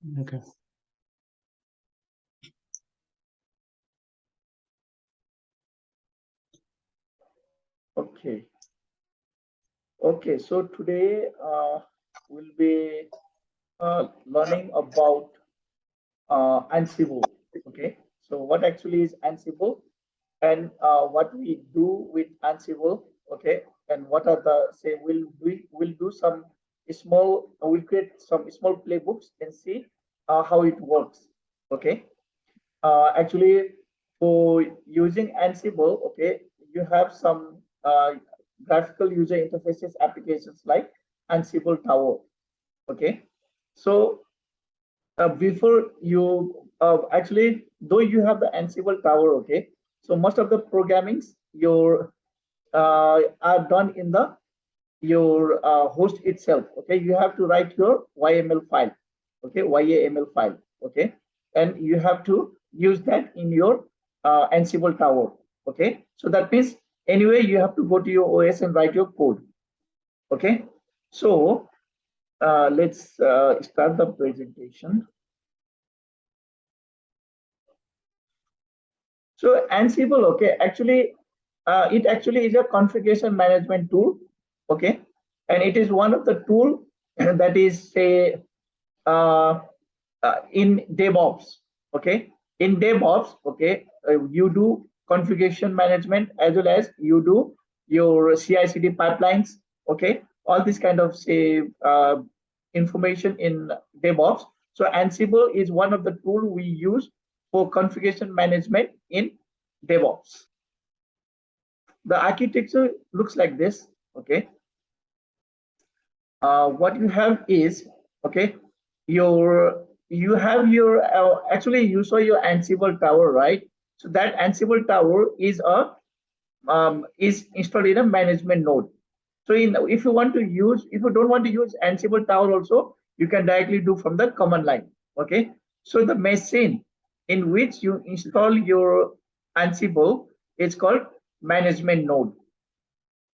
Okay. Okay. Okay. So today we'll be learning about Ansible. Okay. So what actually is Ansible, and what we do with Ansible? Okay. And what are the say? We'll do some small. We'll create some small playbooks and see how it works. Okay. Actually, for using Ansible, okay, you have some graphical user interfaces applications like Ansible Tower. Okay, so before you actually, though you have the Ansible Tower, okay, so most of the programmings your are done in the your host itself. Okay, you have to write your YML file. Okay, YAML file. Okay, and you have to use that in your Ansible Tower. Okay, so that means anyway you have to go to your OS and write your code. Okay, so let's start the presentation. So Ansible, okay, actually, it actually is a configuration management tool, okay, and it is one of the tool that is say uh, in DevOps, okay. In DevOps, okay, you do configuration management as well as you do your CI/CD pipelines, okay. All this kind of say information in DevOps. So Ansible is one of the tool we use for configuration management in DevOps. The architecture looks like this, okay. What you have is, okay, you have your actually you saw your Ansible tower, right? So that Ansible tower is a is installed in a management node. So if you want to use, if you don't want to use Ansible tower also, you can directly do from the command line. Okay. So the machine in which you install your Ansible is called management node.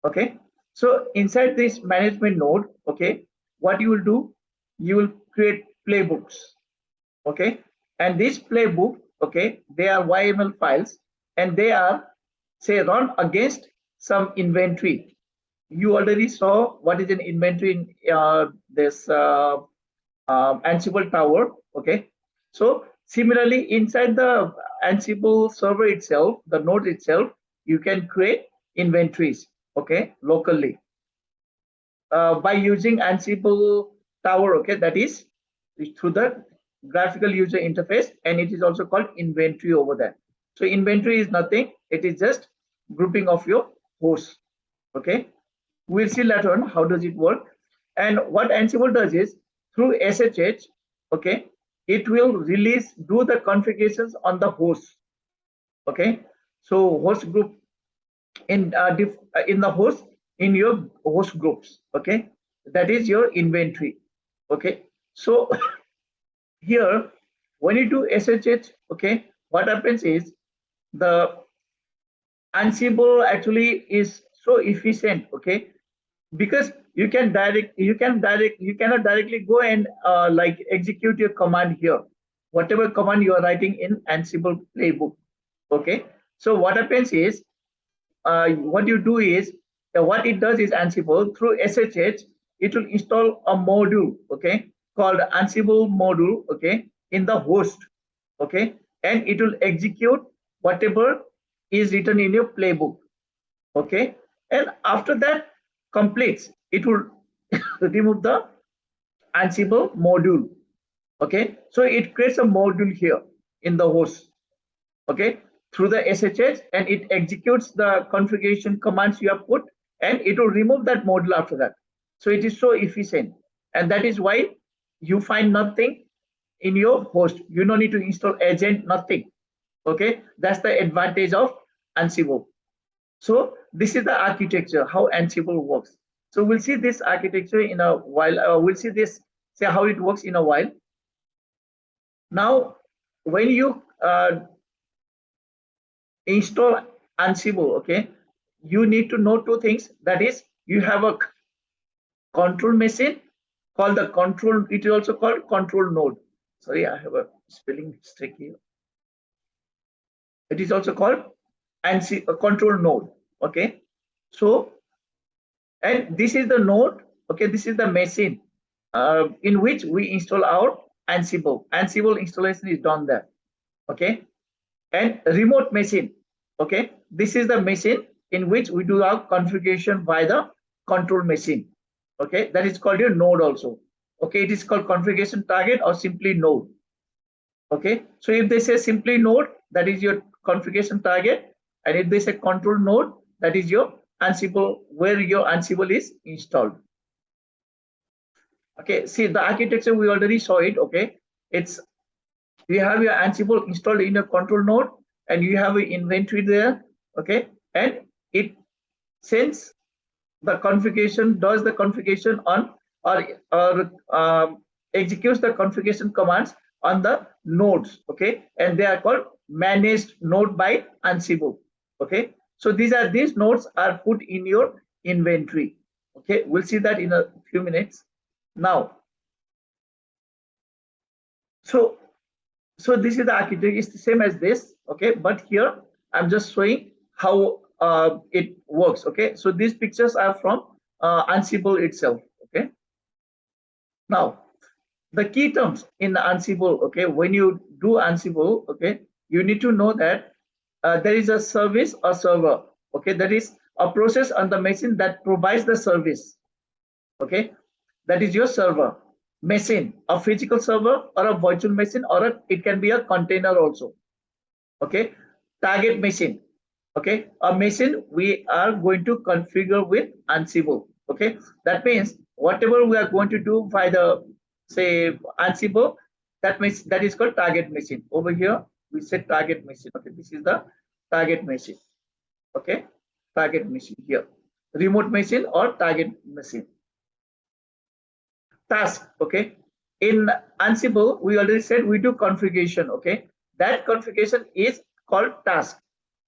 Okay. So inside this management node, okay, what you will do, you will create playbooks. Okay. And this playbook, okay, they are YML files and they are say run against some inventory. You already saw what is an inventory in this Ansible tower. Okay. So similarly, inside the Ansible server itself, the node itself, you can create inventories. Okay, locally by using Ansible tower. Okay, that is through the graphical user interface, and it is also called inventory over there. So inventory is nothing; it is just grouping of your hosts. Okay, we'll see later on how does it work. And what Ansible does is through SSH, okay, it will release, do the configurations on the host. Okay, so host group in the host in your host groups. Okay, that is your inventory. Okay, so here when you do SSH, okay, what happens is the Ansible actually is so efficient. Okay, because you cannot directly go and like execute your command here, whatever command you are writing in Ansible playbook. Okay, so what happens is what you do is what it does is Ansible through SSH, it will install a module, okay, called Ansible module, okay, in the host, okay, and it will execute whatever is written in your playbook. Okay, and after that completes, it will remove the Ansible module. Okay, so it creates a module here in the host. Okay, through the SSH, and it executes the configuration commands you have put, and it will remove that module after that. So it is so efficient, and that is why you find nothing in your host. You don't need to install agent, nothing. Okay, that's the advantage of Ansible. So this is the architecture, how Ansible works. So we'll see this architecture in a while. We'll see this, say how it works in a while. Now, when you install Ansible, okay, you need to know two things. That is, you have a control machine called the control. It is also called control node. Sorry, I have a spelling mistake here. It is also called ANSI control node. Okay, so and this is the node. Okay, this is the machine in which we install our Ansible. Ansible installation is done there. Okay, and remote machine. Okay, this is the machine in which we do our configuration by the control machine. Okay, that is called your node also. Okay, it is called configuration target or simply node. Okay, so if they say simply node, that is your configuration target, and if they say control node, that is your Ansible, where your Ansible is installed. Okay, see the architecture, we already saw it. Okay, it's you have your Ansible installed in a control node, and you have an inventory there. Okay, and it sends the configuration, does the configuration on or executes the configuration commands on the nodes. Okay, and they are called managed node by Ansible. Okay, so these nodes are put in your inventory. Okay, we'll see that in a few minutes. Now, so this is the architecture. It's the same as this. Okay, but here I'm just showing how it works. Okay, so these pictures are from Ansible itself. Okay, now the key terms in Ansible. Okay, when you do Ansible, okay, you need to know that there is a service or server. Okay, that is a process on the machine that provides the service. Okay, that is your server. Machine, a physical server or a virtual machine, or it can be a container also. Okay, target machine. Okay, a machine we are going to configure with Ansible. Okay, that means whatever we are going to do by the say Ansible, that means that is called target machine. Over here we said target machine. Okay, this is the target machine. Okay, target machine here, remote machine or target machine. Task. Okay, in Ansible we already said we do configuration. Okay, that configuration is called task.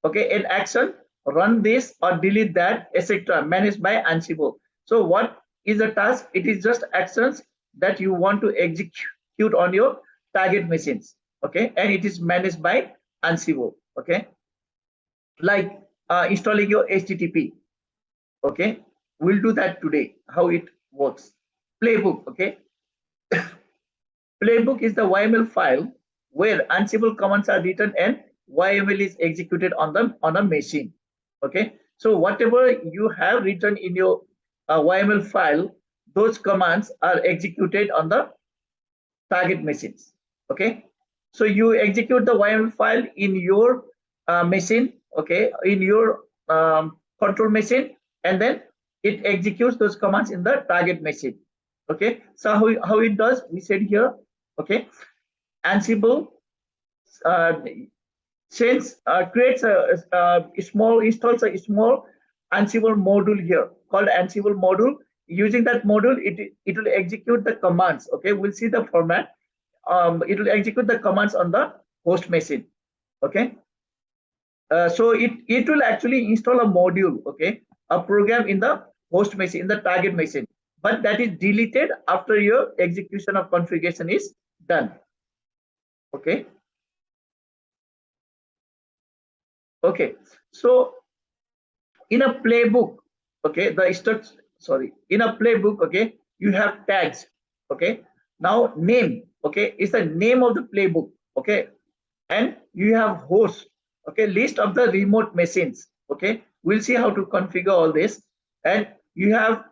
Okay, in action, run this or delete that, etc., managed by Ansible. So what is a task? It is just actions that you want to execute on your target machines. Okay, and it is managed by Ansible. Okay, like installing your HTTP. Okay, we'll do that today, how it works. Playbook. Okay, playbook is the YML file where Ansible commands are written and YML is executed on a machine. Okay, so whatever you have written in your YML file, those commands are executed on the target machines. Okay, so you execute the YML file in your machine. Okay, in your control machine, and then it executes those commands in the target machine. Okay, so how it does, we said here. Okay, Ansible creates a small, installs a small Ansible module here called Ansible module. Using that module, it will execute the commands. Okay, we'll see the format. It will execute the commands on the host machine. Okay, so it will actually install a module. Okay, a program in the host machine, in the target machine, but that is deleted after your execution of configuration is done. Okay. Okay, so in a playbook, okay, in a playbook, okay, you have tags. Okay, now name, okay, is the name of the playbook. Okay, and you have host. Okay, list of the remote machines. Okay, we'll see how to configure all this. And you have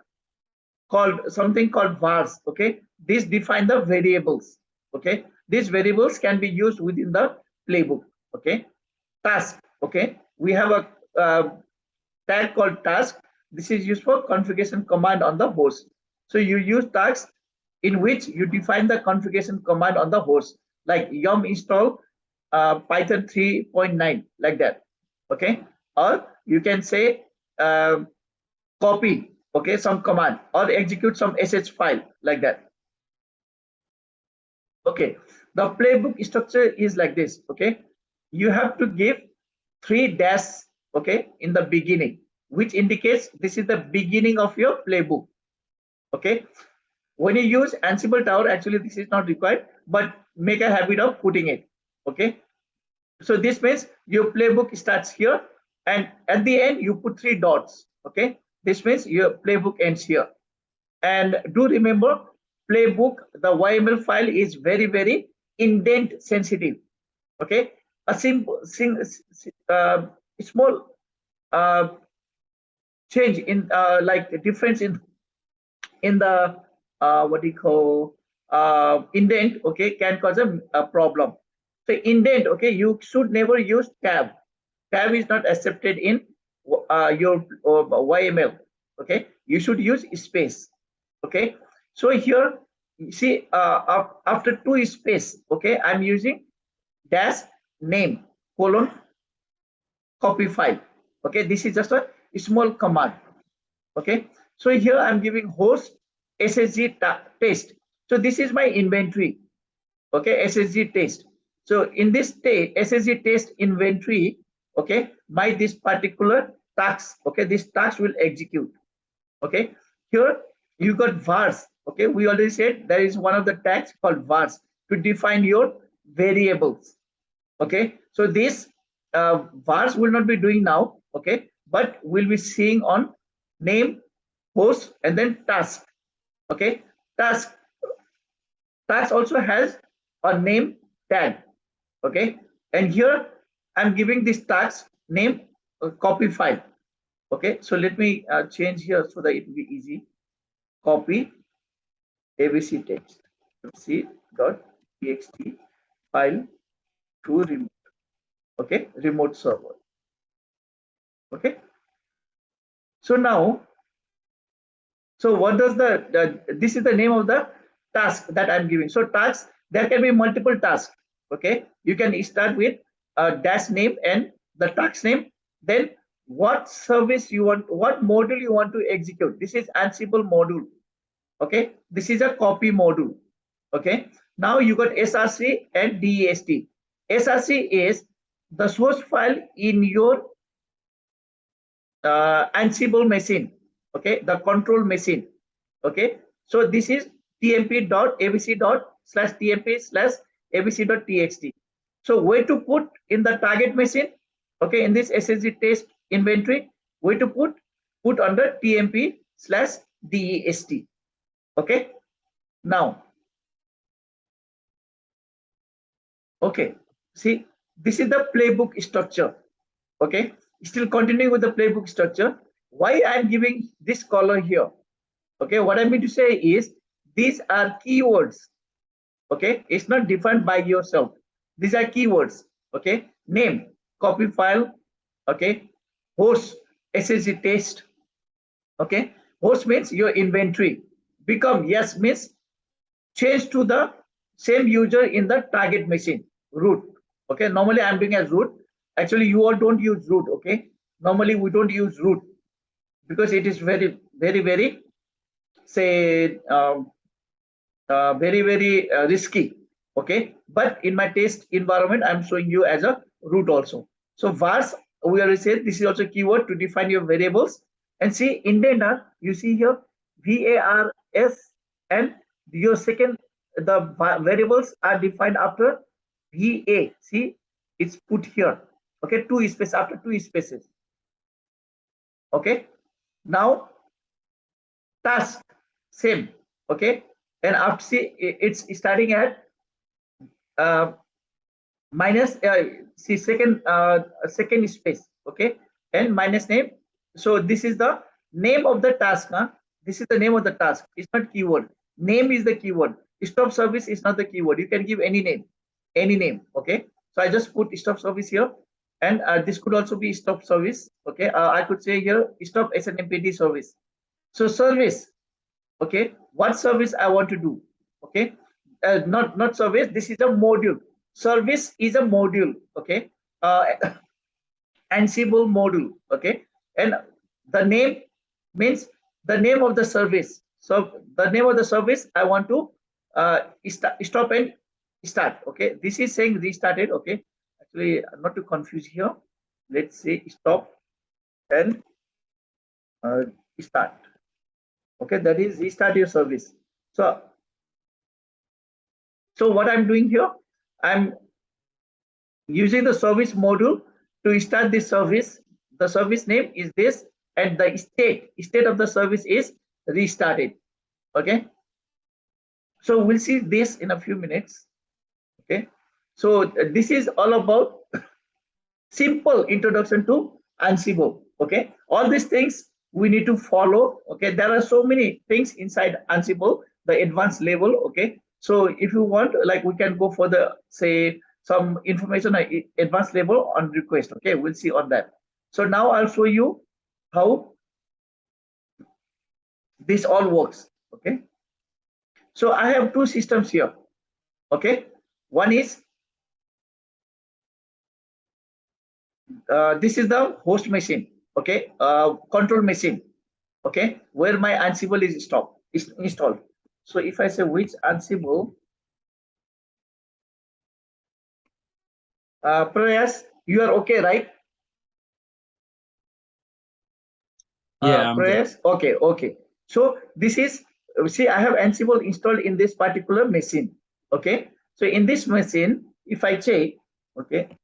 something called vars. Okay, these define the variables. Okay, these variables can be used within the playbook. Okay, task. Okay, we have a tag called task. This is used for configuration command on the host. So you use tags in which you define the configuration command on the host, like yum install Python 3.9, like that. Okay, or you can say copy, okay, some command, or execute some sh file, like that. Okay, the playbook structure is like this. Okay, you have to give 3 dash, okay, in the beginning, which indicates this is the beginning of your playbook. Okay, when you use Ansible Tower, actually this is not required, but make a habit of putting it. Okay, so this means your playbook starts here, and at the end you put 3 dots. Okay, this means your playbook ends here. And do remember, playbook, the YML file is very indent sensitive. Okay, a simple small uh, change in like the difference in the what do you call indent, okay, can cause a problem. So indent, okay, you should never use tab. Tab is not accepted in your YML. Okay, you should use space. Okay, so here you see after 2 space, okay, I'm using dash name colon copy file. Okay, this is just a small command. Okay, so here I'm giving host ssg test. So this is my inventory. Okay, ssg test. So in this ssg test inventory, okay, my this particular task, okay, this task will execute. Okay, here you got vars. Okay, we already said there is one of the tags called vars to define your variables. Okay, so this vars will not be doing now. Okay, but we'll be seeing on name, host, and then task. Okay, task also has a name tag. Okay, and here I'm giving this task name copy file. Okay, so let me change here so that it will be easy. Copy abc text c.txt file to remote. Okay, remote server. Okay, so now, so what does this is the name of the task that I'm giving. So tasks, there can be multiple tasks. Okay, you can start with a dash name and the task name. Then what service you want, what module you want to execute. This is Ansible module. Okay, this is a copy module. Okay, now you got src and dest. Src is the source file in your Ansible machine. Okay, the control machine. Okay, so this is tmp.abc./tmp/abc.txt. So where to put in the target machine? Okay, in this ssg test inventory, where to put under tmp/dest. Okay, now, okay, see, this is the playbook structure. Okay, still continuing with the playbook structure. Why I'm giving this color here? Okay, what I mean to say is these are keywords. Okay, it's not defined by yourself. These are keywords. Okay, name, copy file. Okay, host, ssg test. Okay, host means your inventory. Become, yes, means change to the same user in the target machine. Root. Okay, normally I'm doing as root. Actually, you all don't use root. Okay, normally we don't use root because it is very say very risky. Okay, but in my test environment I'm showing you as a root also. So vars, we already said this is also keyword to define your variables. And see indenter, you see here vars, and your second, the variables are defined after va. See, it's put here. Okay, 2 spaces, after 2 spaces. Okay, now task same. Okay, and after, see, it's starting at uh, minus see second space. Okay, and minus name. So this is the name of the task. This is the name of the task. It's not keyword. Name is the keyword. Stop service is not the keyword. You can give any name, any name. Okay, so I just put stop service here, and this could also be stop service. Okay, I could say here stop snmpd service. So service. Okay, what service I want to do. Okay, not service, this is a module. Service is a module. Okay, uh, Ansible module. Okay, and the name means the name of the service. So the name of the service I want to stop and start. Okay, this is saying restarted. Okay, actually not to confuse here, let's say stop and uh, start. Okay, that is restart your service. So So what I'm doing here, I'm using the service module to start this service. The service name is this, and the state of the service is restarted. Okay, so we'll see this in a few minutes. Okay, so this is all about simple introduction to Ansible. Okay, all these things we need to follow. Okay, there are so many things inside Ansible, the advanced level. Okay, so if you want, like, we can go for the, say, some information at advanced level on request. Okay, we'll see on that. So now I'll show you how this all works. Okay, so I have two systems here. Okay, one is this is the host machine. Okay, control machine. Okay, where my Ansible is installed. So if I say which Ansible, Prayas, you are okay, right? Yeah, I'm good. Prayas, okay, okay. So this is, see, I have Ansible installed in this particular machine. Okay, so in this machine, if I check, okay,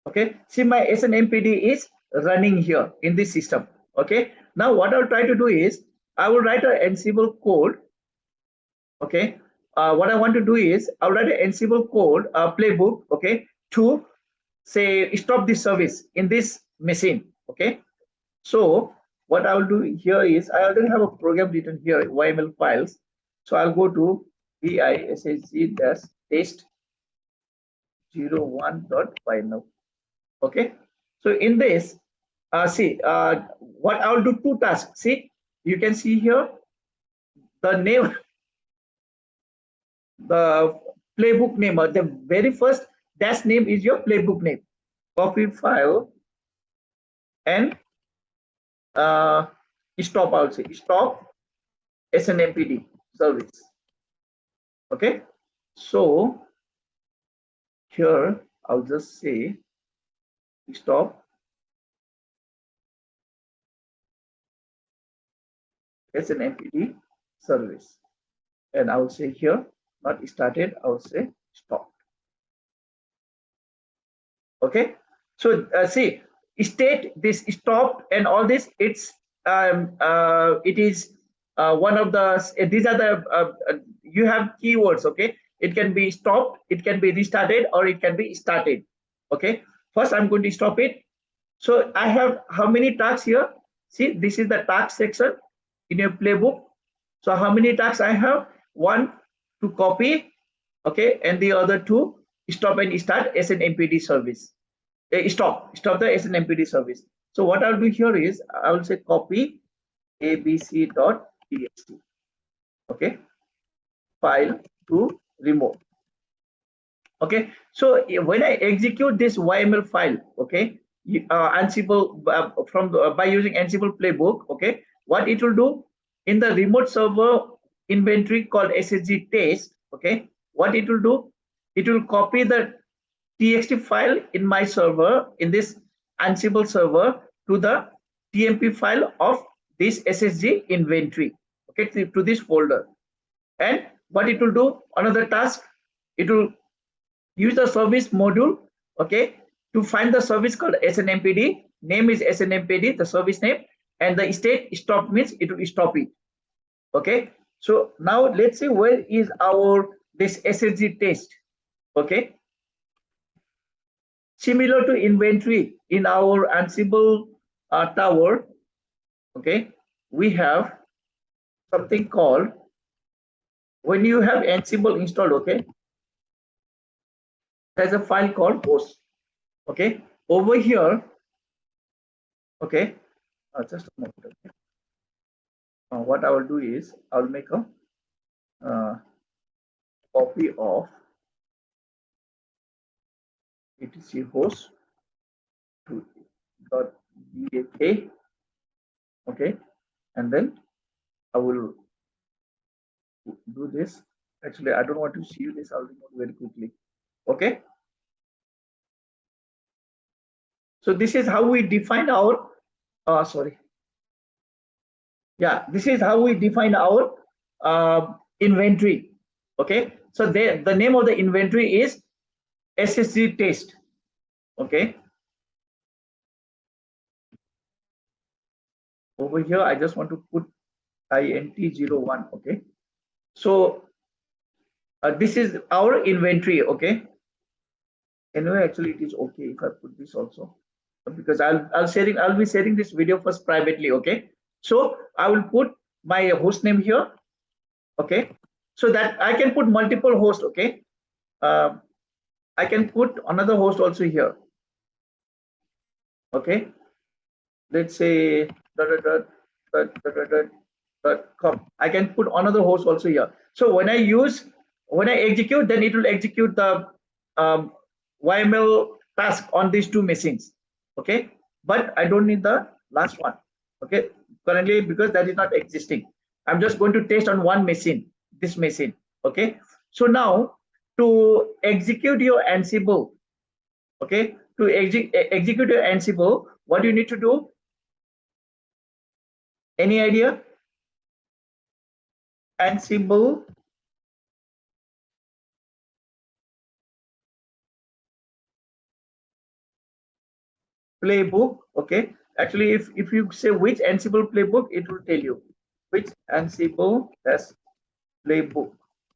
okay, see, my SNMPD is running here in this system. Okay, now what I'll try to do is I will write an Ansible code. Okay, what I want to do is I'll write an Ansible code playbook, okay, to say stop this service in this machine. Okay, so what I'll do here is I already have a program written here, YML files. So I'll go to bissh-test01.yml. Okay, so in this, see, what I'll do, two tasks. See, you can see here the name, the playbook name, or the very first dash name is your playbook name. Copy file and stop, also stop SNMPD service. Okay, so here I'll just say stop SNMPD service, and I'll say here not started, I'll say stop. Okay, so see, state, this stop and all this, it's it is one of the, these are the you have keywords. Okay, it can be stopped, it can be restarted, or it can be started. Okay, first I'm going to stop it. So I have how many tasks here? See, this is the task section in your playbook. So how many tasks I have? One, to copy, okay, and the other two, stop and start SNMPD service. Stop the SNMPD service. So what I'll do here is I will say copy abc.txt, okay, file to remote. Okay, so when I execute this YML file, okay, Ansible from by using Ansible playbook, okay, what it will do in the remote server inventory called SSG test, okay, what it will do, it will copy the txt file in my server, in this Ansible server, to the tmp file of this SSG inventory, okay, to this folder. And what it will do, another task, it will use the service module, okay, to find the service called SNMPD. Name is SNMPD, the service name, and the state stop means it will stop it. Okay, so now let's see where is our this SSG test. Okay, similar to inventory in our Ansible tower, okay, we have something called, when you have Ansible installed, okay, there's a file called host. Okay, over here, okay, just a moment. Okay. What I will do is I will make a copy of etc host to .dak, okay, and then I will do this. Actually, I don't want to see this. I'll remove very quickly. Okay, so this is how we define our sorry, Yeah, this is how we define our inventory. Okay, so the name of the inventory is SSG test. Okay, over here I just want to put int01. Okay, so this is our inventory. Okay, anyway, actually it is okay if I put this also, because I'll be sharing this video first privately. Okay, so I will put my host name here. Okay, so that I can put multiple hosts. Okay, uh, I can put another host also here. Okay, let's say .com. I can put another host also here. So when I execute, then it will execute the um, YML task on these two machines. Okay, but I don't need the last one. Okay, currently because that is not existing. I'm just going to test on one machine, this machine. Okay, so now to execute your Ansible, okay, to execute your Ansible, what you need to do? Any idea? Ansible playbook. Okay, actually, if you say which Ansible playbook, it will tell you which Ansible has playbook.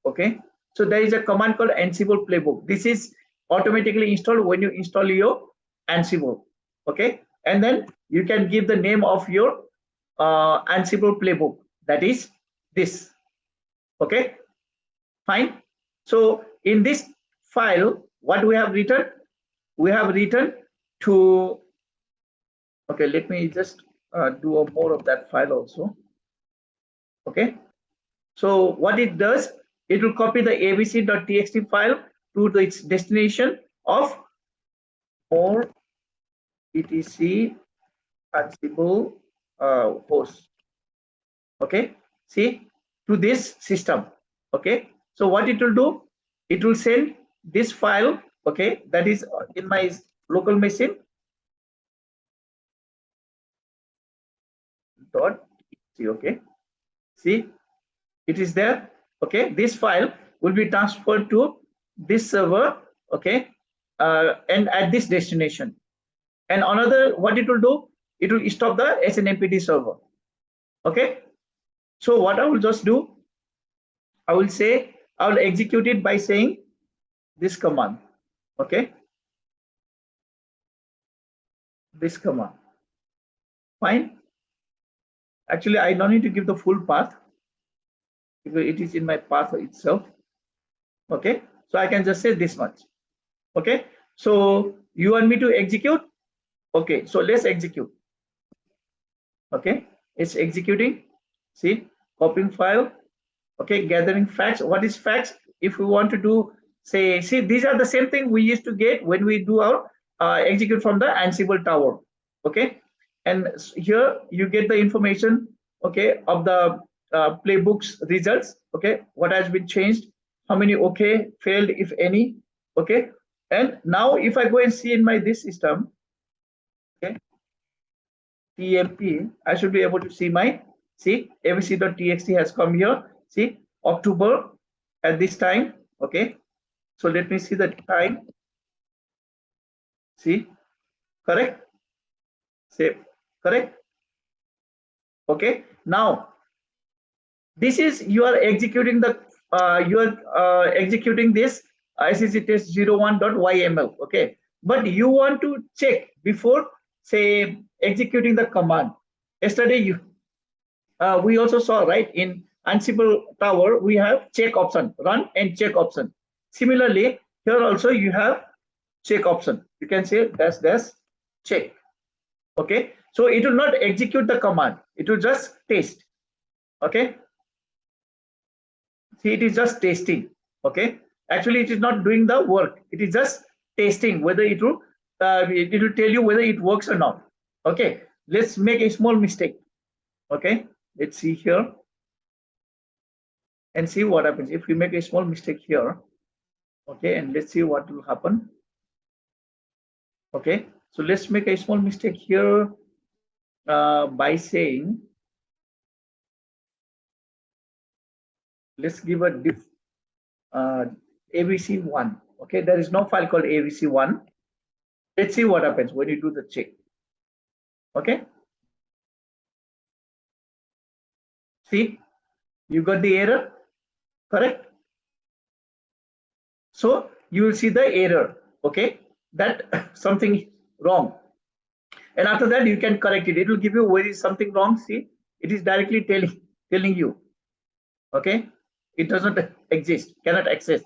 Okay, so there is a command called Ansible playbook. This is automatically installed when you install your Ansible. Okay, and then you can give the name of your Ansible playbook. That is this. Okay, fine. So in this file, what we have written? We have written to, okay, let me just do a more of that file also. Okay, so what it does, it will copy the abc.txt file to its destination of more etc Ansible host. Okay, see, to this system. Okay, so what it will do, it will send this file. Okay, that is in my local machine dot. Okay, see, it is there. Okay, this file will be transferred to this server. Okay, and at this destination. And another, what it will do, it will stop the SNMPD server. Okay, so what I will just do, I will say, I will execute it by saying this command. Okay, this command. Fine. Actually, I don't need to give the full path because it is in my path itself. Okay, so I can just say this much. Okay, so you want me to execute? Okay, so let's execute. Okay, it's executing. See, copying file. Okay, gathering facts. What is facts? If we want to do, say, see, these are the same thing we used to get when we do our execute from the Ansible tower. Okay, and here you get the information. Okay, of the playbooks results. Okay, what has been changed, how many okay failed, if any. Okay, and now if I go and see in my this system, okay, TMP, I should be able to see my, see, abc.txt has come here. See, October at this time. Okay, so let me see the time. See, correct? Save, correct? Okay, now this is, you are executing the executing this ICC test 01.yml. Okay, but you want to check before, say, executing the command. Yesterday you we also saw, right, in Ansible tower we have check option, run and check option. Similarly, here also you have check option. You can say dash dash check. Okay, so it will not execute the command, it will just test. Okay, see, it is just testing. Okay, actually it is not doing the work, it is just testing whether it will tell you whether it works or not. Okay, let's make a small mistake. Okay, let's see here and see what happens if we make a small mistake here. Okay, and let's see what will happen. Okay, so let's make a small mistake here by saying let's give a diff ABC1. Okay, there is no file called ABC1. Let's see what happens when you do the check. Okay, see, you got the error, correct? So you will see the error, okay, that something wrong. And after that, you can correct it. It will give you where is something wrong. See, it is directly telling you, okay, it doesn't exist, cannot access,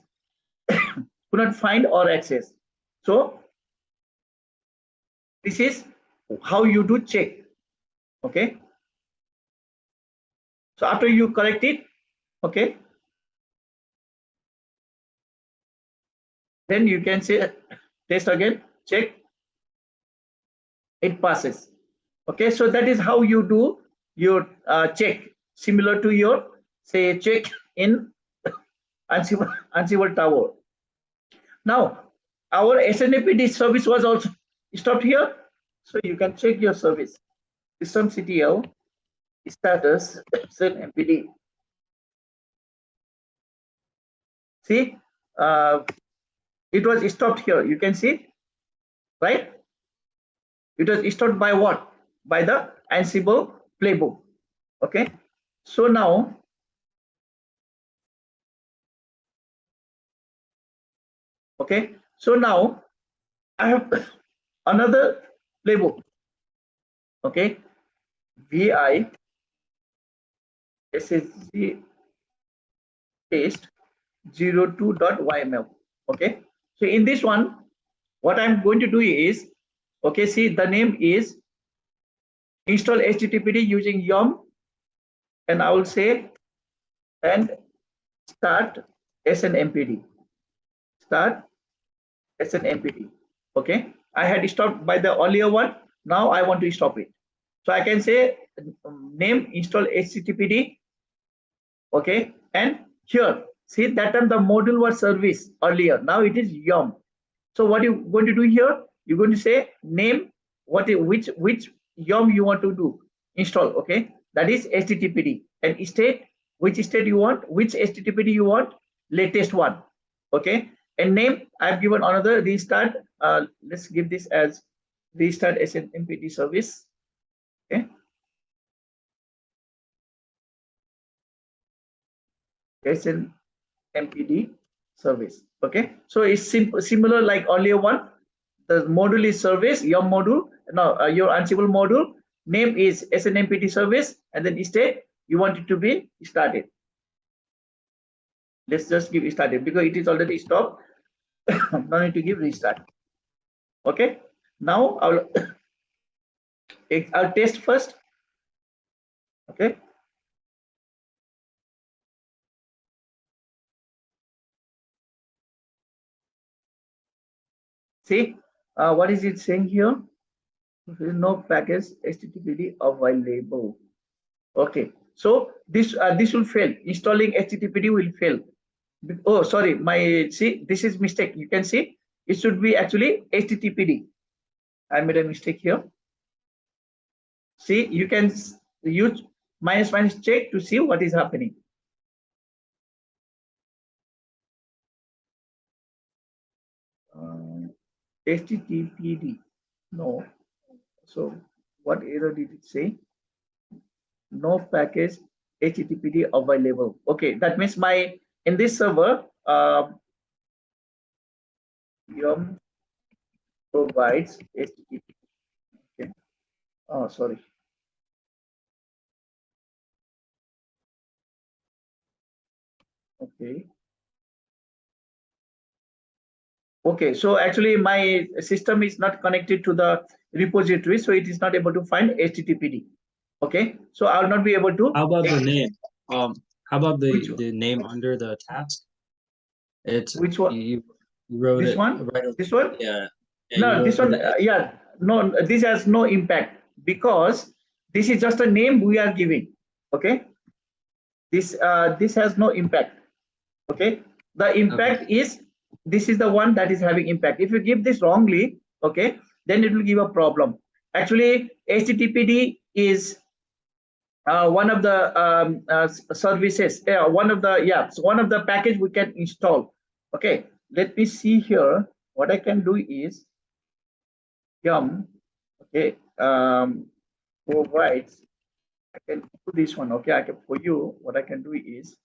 could not find or access. So this is how you do check, okay. So after you correct it, okay, then you can say test again, check, it passes. Okay, so that is how you do your check, similar to your say check in Ansible Tower. Now our SNMPD service was also stopped here, so you can check your service systemctl status SNMPD. See, it was stopped here. You can see, right? It was stopped by what? By the Ansible playbook. Okay, so now okay, so now I have another playbook. Okay, vi ssg test 02.yml. Okay, so in this one, what I'm going to do is, okay, see, the name is install httpd using yum, and I will say and start snmpd, start snmpd. Okay, I had stopped by the earlier one, now I want to stop it. So I can say name install httpd, okay, and here see that time the module was service earlier, now it is yum. So what you going to do here, you're going to say name what which yum you want to do install, okay, that is httpd, and state which state you want, which httpd you want, latest one, okay, and name I've given another restart, let's give this as restart snmpd service. Okay, snmpd service. Okay, so it's similar like earlier one. The module is service, your module, now your Ansible module name is snmpd service, and then state you want it to be started. Let's just give it started because it is already stopped. No need to give restart. Okay, now I'll test first. Okay, see, what is it saying here? There is no package httpd available. Okay, so this will fail. Installing httpd will fail. Oh, sorry, my see, this is mistake. You can see it should be actually httpd. I made a mistake here. See, you can use minus check to see what is happening. HTTPD, no. So what error did it say? No package HTTPD available. Okay, that means my in this server, Yum provides HTTP. Okay. Oh, sorry. Okay. Okay, so actually my system is not connected to the repository, so it is not able to find HTTPD. Okay, so I will not be able to. How about the name? How about the name under the task? It's which one? You wrote this it one? right. This one? Yeah. No, this one. Yeah, no, this has no impact because this is just a name we are giving. Okay, this has no impact. Okay, the impact is this is the one that is having impact. If you give this wrongly, okay, then it will give a problem. Actually, HTTPD is one of the services, one of the package we can install. Okay, let me see here. What I can do is yum. Okay, provides. I can do this one. Okay, I can for you. What I can do is,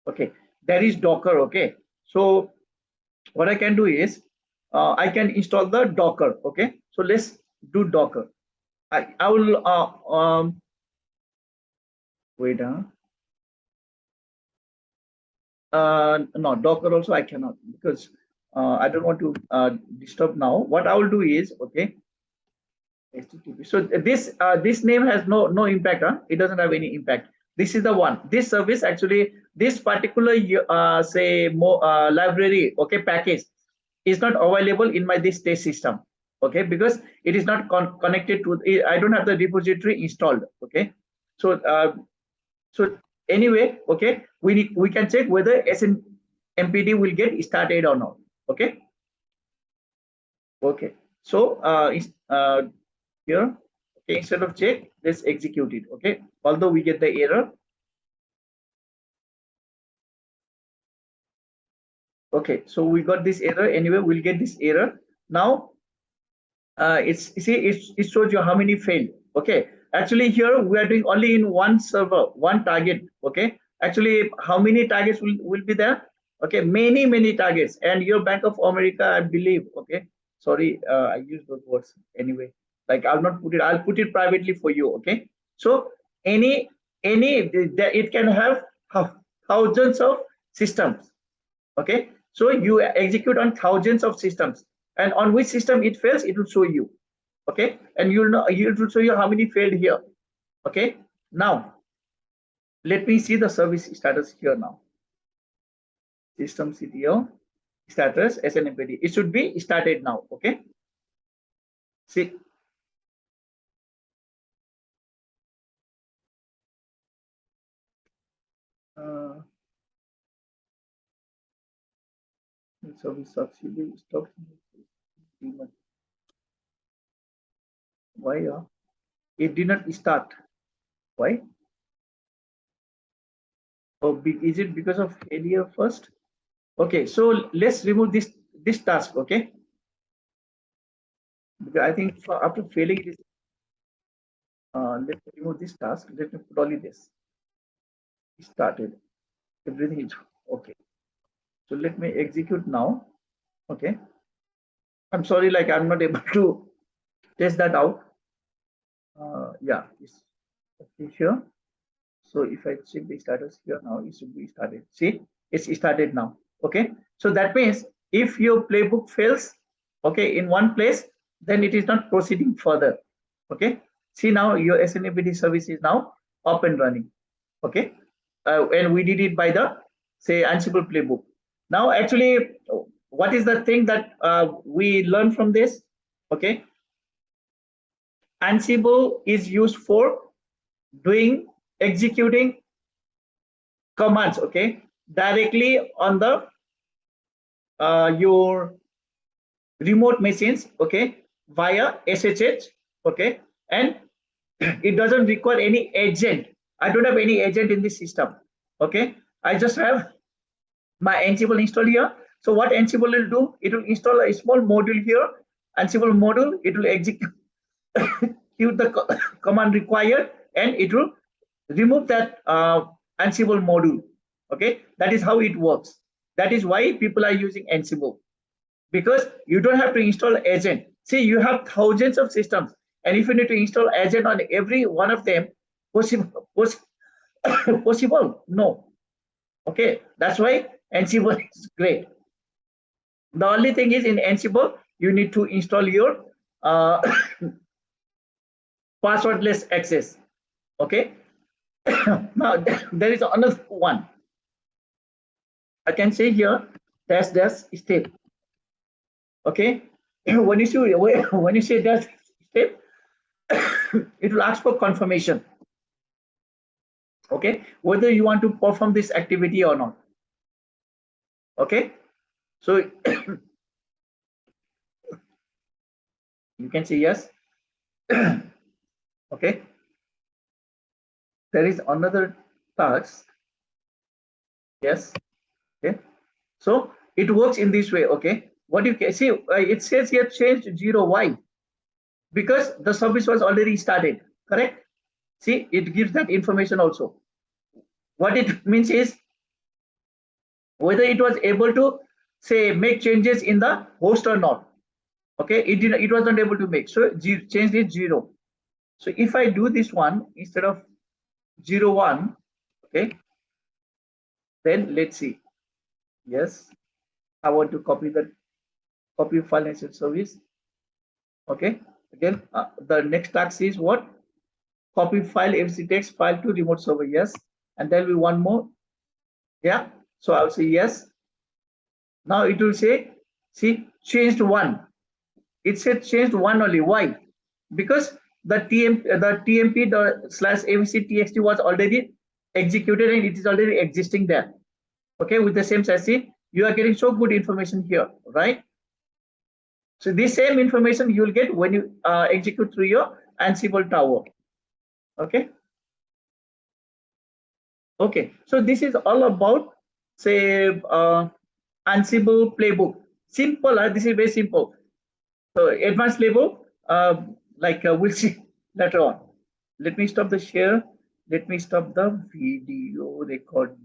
okay, there is Docker. Okay, so what I can do is I can install the Docker. Okay, so let's do Docker. I will wait. No, Docker also I cannot, because I don't want to disturb now. What I will do is, okay, HTTP. So this name has no impact. It doesn't have any impact. This is the one. This service actually, this particular say library, okay, package is not available in my this test system. Okay, because it is not connected to. I don't have the repository installed. Okay, so so anyway, okay, we can check whether SNMPD will get started or not. Okay. Okay. So here, okay, instead of check, let's execute it. Okay. Although we get the error. Okay. So we got this error. Anyway, we'll get this error. Now it shows you how many failed. Okay, actually here we are doing only in one server, one target. Okay, actually how many targets will be there? Okay, many targets. And your Bank of America, I believe. Okay, sorry, I use those words anyway. Like I'll not put it, I'll put it privately for you. Okay, so any it can have thousands of systems. Okay, so you execute on thousands of systems, and on which system it fails, it will show you. Okay, and you'll know, it will show you how many failed here. Okay, now let me see the service status here. Now system CTO status SNMPD, it should be started now. Okay, see, service succeeded. Stop. Why it did not start? Why? Oh, is it because of failure first? Okay, so let's remove this task. Okay, because I think after failing this, let me remove this task. Let me put only this. Started. Everything is okay. So let me execute now. Okay. I'm sorry, like I'm not able to test that out. Yeah, it's okay here. So if I check the status here now, it should be started. See, it's started now. Okay. So that means if your playbook fails, okay, in one place, then it is not proceeding further. Okay. See, now your SNAPD service is now up and running. Okay. And we did it by the, say, Ansible playbook. Now, actually, what is the thing that we learn from this? Okay. Ansible is used for doing, executing commands, okay, directly on the your remote machines, okay, via SSH, okay, and it doesn't require any agent. I don't have any agent in this system. Okay, I just have my Ansible installed here. So what Ansible will do, it will install a small module here, Ansible module, it will execute the command required, and it will remove that Ansible module. Okay, that is how it works. That is why people are using Ansible, because you don't have to install agent. See, you have thousands of systems, and if you need to install agent on every one of them, possible? Possible? No. Okay, that's why Ansible is great. The only thing is, in Ansible, you need to install your passwordless access. Okay. Now there is another one. I can say here dash step. Okay. When you say dash step, it will ask for confirmation. Okay, whether you want to perform this activity or not. Okay, so you can say yes. Okay, there is another task. Yes. Okay. So it works in this way. Okay. What you can see, it says here changed 0. Why? Because the service was already started. Correct. See, it gives that information also. What it means is whether it was able to say make changes in the host or not. Okay, it was not able to make, so change is 0. So if I do this one instead of 0 1, okay, then let's see. Yes, I want to copy the copy file and service. Okay, again the next task is what? Copy file MC text file to remote server. Yes, and there will be one more. Yeah, so I'll say yes. Now it will say, see, changed 1. It said changed 1 only. Why? Because the TMP the slash MC txt was already executed and it is already existing there. Okay, with the same chassis, you are getting so good information here, right? So this same information you will get when you execute through your Ansible tower. Okay. Okay, so this is all about say Ansible playbook. Simple, this is very simple. So advanced level, we'll see later on. Let me stop the share. Let me stop the video recording.